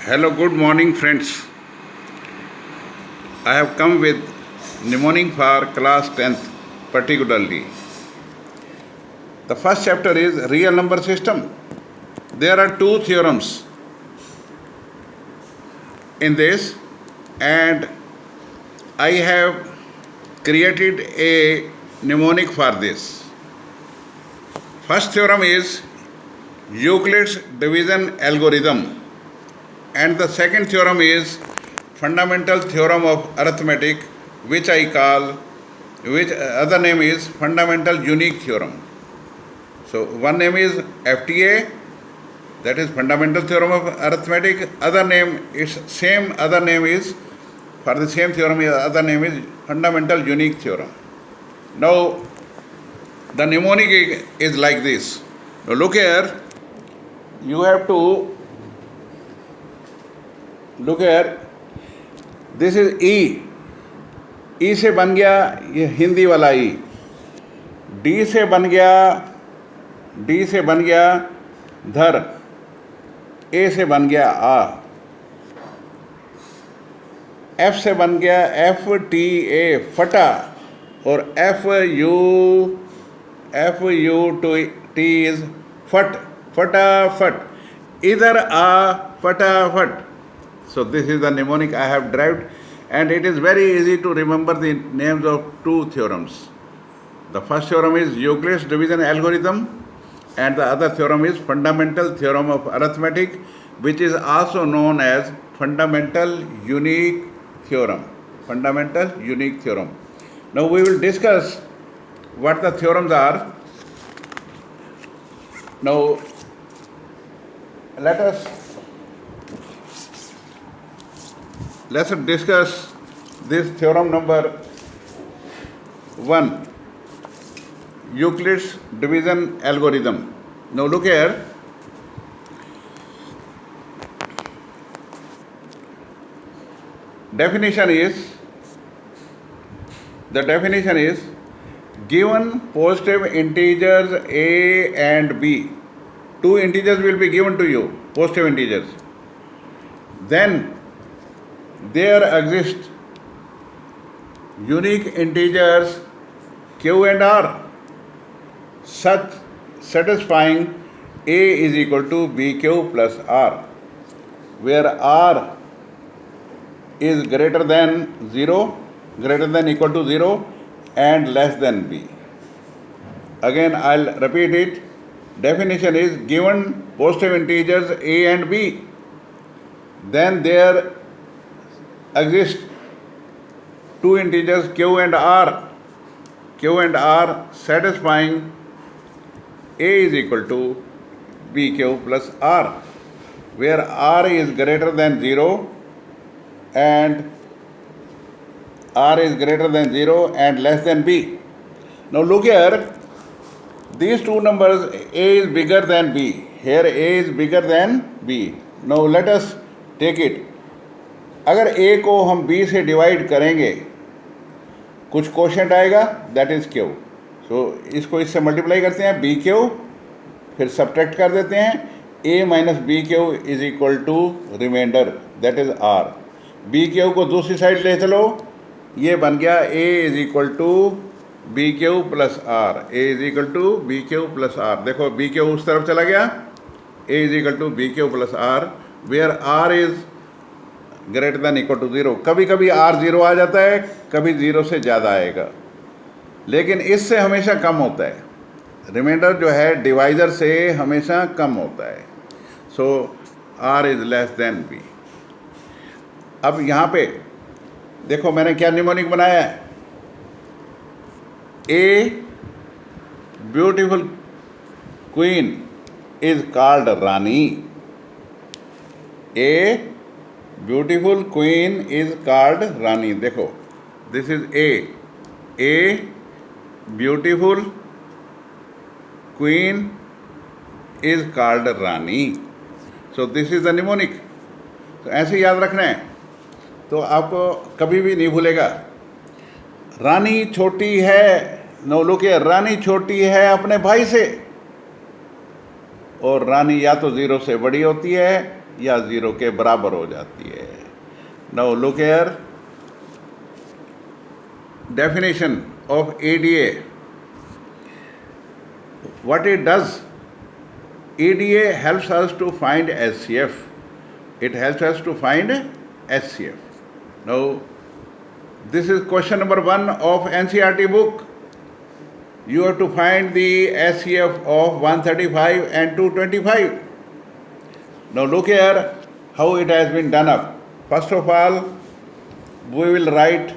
Hello, good morning, friends. I have come with mnemonic for class 10th, particularly. The first chapter is real number system. There are two theorems in this, and I have created a mnemonic for this. First theorem is Euclid's division algorithm, and the second theorem is fundamental theorem of arithmetic, which other name is fundamental unique theorem. So one name is FTA, that is fundamental theorem of arithmetic. Other name is for the same theorem. Other name is fundamental unique theorem. Now the mnemonic is like this. Now look here. You have to look here. This is E से बन गया ये हिंदी वाला ई, D से बन गया धर, ए से बन गया आ, एफ से बन गया एफ टी ए फटा, और F U two T is फटाफट, इधर आ फटाफट. So this is the mnemonic I have derived, and it is very easy to remember the names of two theorems. The first theorem is Euclid's division algorithm, and the other theorem is fundamental theorem of arithmetic, which is also known as fundamental unique theorem. Fundamental unique theorem. Now we will discuss what the theorems are. Now let's discuss this theorem number 1, Euclid's division algorithm. Now look here. The definition is given positive integers a and b. Two integers will be given to you, positive integers. Then there exist unique integers q and r, such satisfying a is equal to bq plus r, where r is greater than equal to 0 and less than b. Again I'll repeat it. Definition is given positive integers a and b, then there exist two integers q and r satisfying a is equal to bq plus r, where r is greater than 0 and less than b. Now look here, these two numbers, a is bigger than b. Here a is bigger than b. Now let us take it. अगर a को हम b से divide करेंगे, कुछ quotient आएगा, that is q. सो इसको इससे multiply करते हैं bq, फिर सब्ट्रैक्ट कर देते हैं, a minus bq is equal to remainder, that is r. bq को दूसरी साइड ले चलो, ये बन गया a is equal to bq plus r. a is equal to bq plus r. देखो bq उस तरफ चला गया, a is equal to bq plus r, where r is greater than equal to 0. कभी कभी r 0 आ जाता है, कभी 0 से ज़्यादा आएगा, लेकिन इससे हमेशा कम होता है. रिमाइंडर जो है डिवाइज़र से हमेशा कम होता है. सो r is less than b. अब यहाँ पे देखो मैंने क्या निमोनिक बनाया है. A beautiful queen is called rani. A beautiful queen is called rani. देखो this is a beautiful queen is called rani. So this is the mnemonic. तो ऐसे याद रखना है, तो आपको कभी भी नहीं भूलेगा. रानी छोटी है, नो लुक हियर, रानी छोटी है अपने भाई से, और रानी या तो 0 से बड़ी होती है या ज़ीरो के बराबर हो जाती है। Now look here, definition of ADA, what it does, ADA helps us to find SCF. It helps us to find SCF. Now, this is question number 1 of NCERT book. You have to find the SCF of 135 and 225. Now look here how it has been done up. First of all, we will write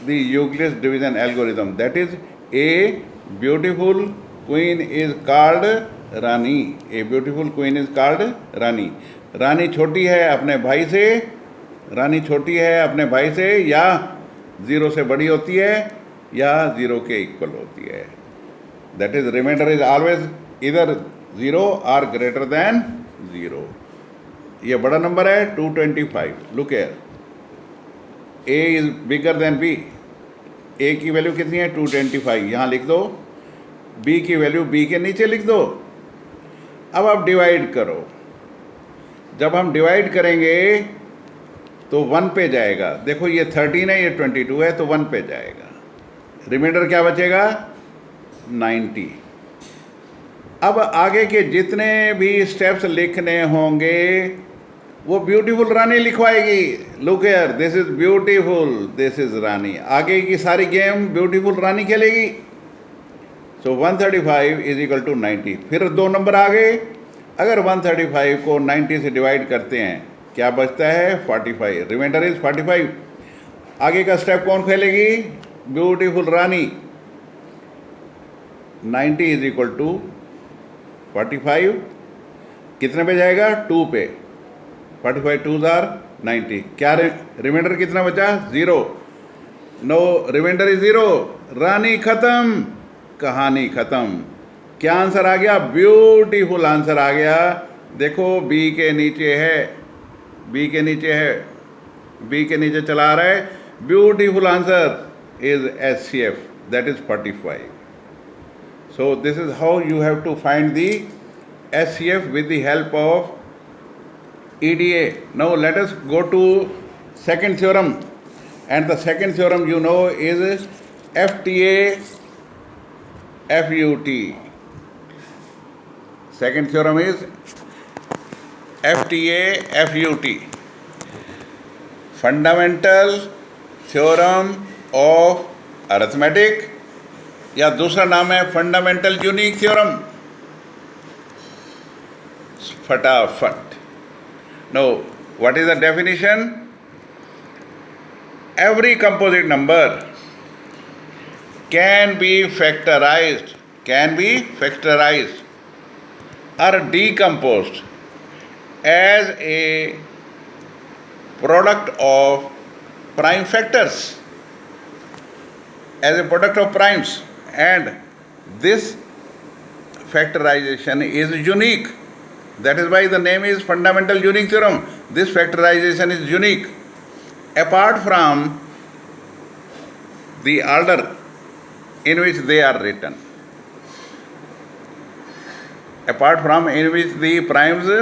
the Euclid's division algorithm. That is, a beautiful queen is called Rani. A beautiful queen is called Rani. रानी छोटी है अपने भाई से, रानी छोटी है अपने भाई से, या ज़ीरो से बड़ी होती है या ज़ीरो के इक्वल होती है. That is remainder is always इधर ज़ीरो और ग्रेटर देन ज़ीरो. ये बड़ा नंबर है 225. Look here, A is bigger than B. A की वैल्यू कितनी है 225, यहाँ लिख दो. बी की वैल्यू बी के नीचे लिख दो. अब आप डिवाइड करो. जब हम डिवाइड करेंगे तो 1 पे जाएगा. देखो ये 13 है, ये 22 है, तो 1 पे जाएगा. रिमाइंडर क्या बचेगा 90. अब आगे के जितने भी स्टेप्स लिखने होंगे वो ब्यूटीफुल रानी लिखवाएगी. Look here, this is beautiful, this is rani. आगे की सारी गेम ब्यूटीफुल रानी खेलेगी. So 135 is equal to 90. फिर 2 नंबर आ गए. अगर 135 को 90 से डिवाइड करते हैं क्या बचता है 45. Remainder is 45. आगे का स्टेप कौन खेलेगी ब्यूटीफुल रानी. 90 इज इक्वल टू 45. कितने पे जाएगा 2 पे. 45 2s आर 90. क्या रिमाइंडर कितना बचा 0. No reminder is 0. रानी खत्म, कहानी खत्म. क्या आंसर आ गया ब्यूटीफुल आंसर आ गया. देखो बी के नीचे है, बी के नीचे है, बी के नीचे चला रहा है. Beautiful answer is SCF, that is 45. So this is how you have to find the SCF with the help of EDA. Now let us go to second theorem, and the second theorem you know is FTA FUT. Second theorem is FTA FUT, fundamental theorem of arithmetic, या दूसरा नाम है fundamental unique theorem. फटाफट. Know what is the definition. Every composite number can be factorised, can be factorised or decomposed as a product of prime factors, as a product of primes, and this factorization is unique. That is why the name is fundamental unique theorem. This factorization is unique apart from the order in which they are written, apart from in which the primes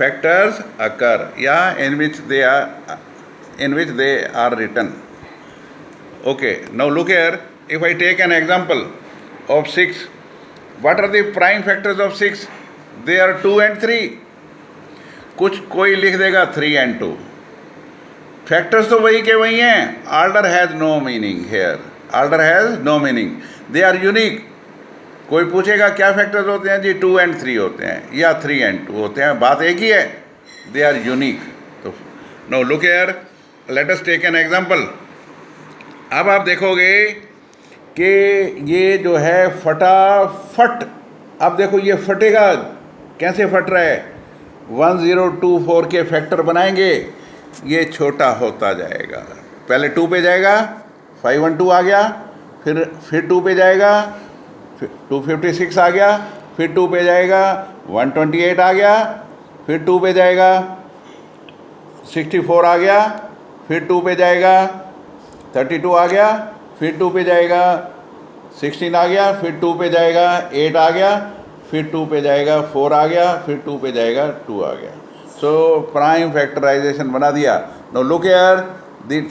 factors occur, yeah, in which they are written. Okay, now look here, if I take an example of 6, what are the prime factors of 6? They are 2 and 3. कोई लिख देगा 3 and 2. Factors तो वही के वही हैं. Order has no meaning here, order has no meaning. They are unique. कोई पूछेगा क्या फैक्टर्स होते हैं जी 2 and 3 होते हैं या 3 and 2 होते हैं, बात एक ही है. They are unique. तो no look here, let us take an example. अब आप देखोगे कि ये जो है फटाफट, अब देखो ये फटेगा. कैसे फट रहा है 1024 के फैक्टर बनाएंगे, ये छोटा होता जाएगा. पहले 2 पे जाएगा, 512 आ गया, फिर 2 पे जाएगा, 256 आ गया, फिर 2 पे जाएगा, 128 आ गया, फिर 2 पे जाएगा, 64 आ गया, फिर 2 पे जाएगा, 32 आ गया, फिर 2 पे जाएगा, 16 आ गया, फिर 2 पे जाएगा, 8 आ गया, फिर 2 पे जाएगा, 4 आ गया, फिर 2 पे जाएगा, 2 आ गया. So prime factorization बना दिया. Now look here, the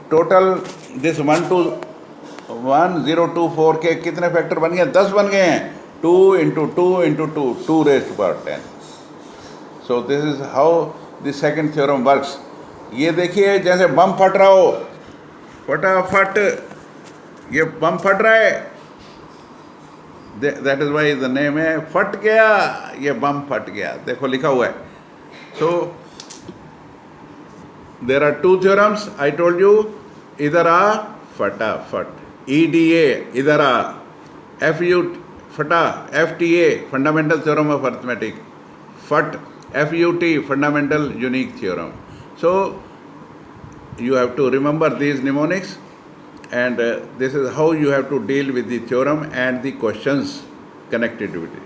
total this 1024 के कितने फैक्टर बन गए? 10 बन गए हैं. 2 into 2 into 2, 2 raised to power 10. So this is how the second theorem works. ये देखिए जैसे बम फट रहा हो, फटाफट ये बम फट रहा है. That is why the name है फट गया, ये बम फट गया. देखो लिखा हुआ है. So there are two theorems I told you. इधर आ फटाफट, EDA इधर आ, FTA fundamental theorem of arithmetic, FUT fundamental unique theorem. So you have to remember these mnemonics, and this is how you have to deal with the theorem and the questions connected with it.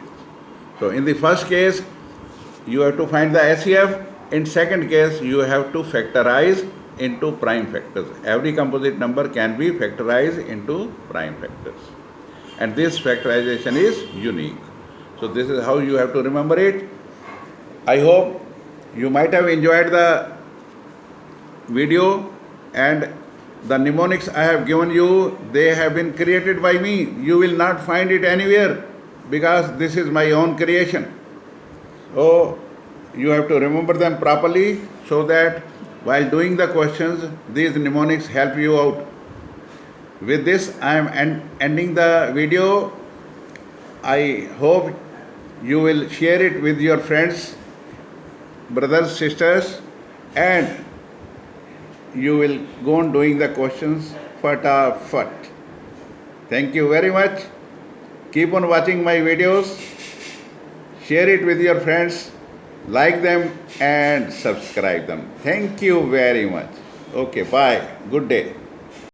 So in the first case you have to find the SEF. In second case you have to factorize into prime factors. Every composite number can be factorized into prime factors, and this factorization is unique. So this is how you have to remember it. I hope you might have enjoyed the video, and the mnemonics I have given you, they have been created by me. You will not find it anywhere because this is my own creation. So you have to remember them properly so that while doing the questions, these mnemonics help you out. With this, I am ending the video. I hope you will share it with your friends, brothers, sisters, and you will go on doing the questions fatafat. Thank you very much. Keep on watching my videos. Share it with your friends. Like them and subscribe them. Thank you very much. Okay, bye. Good day.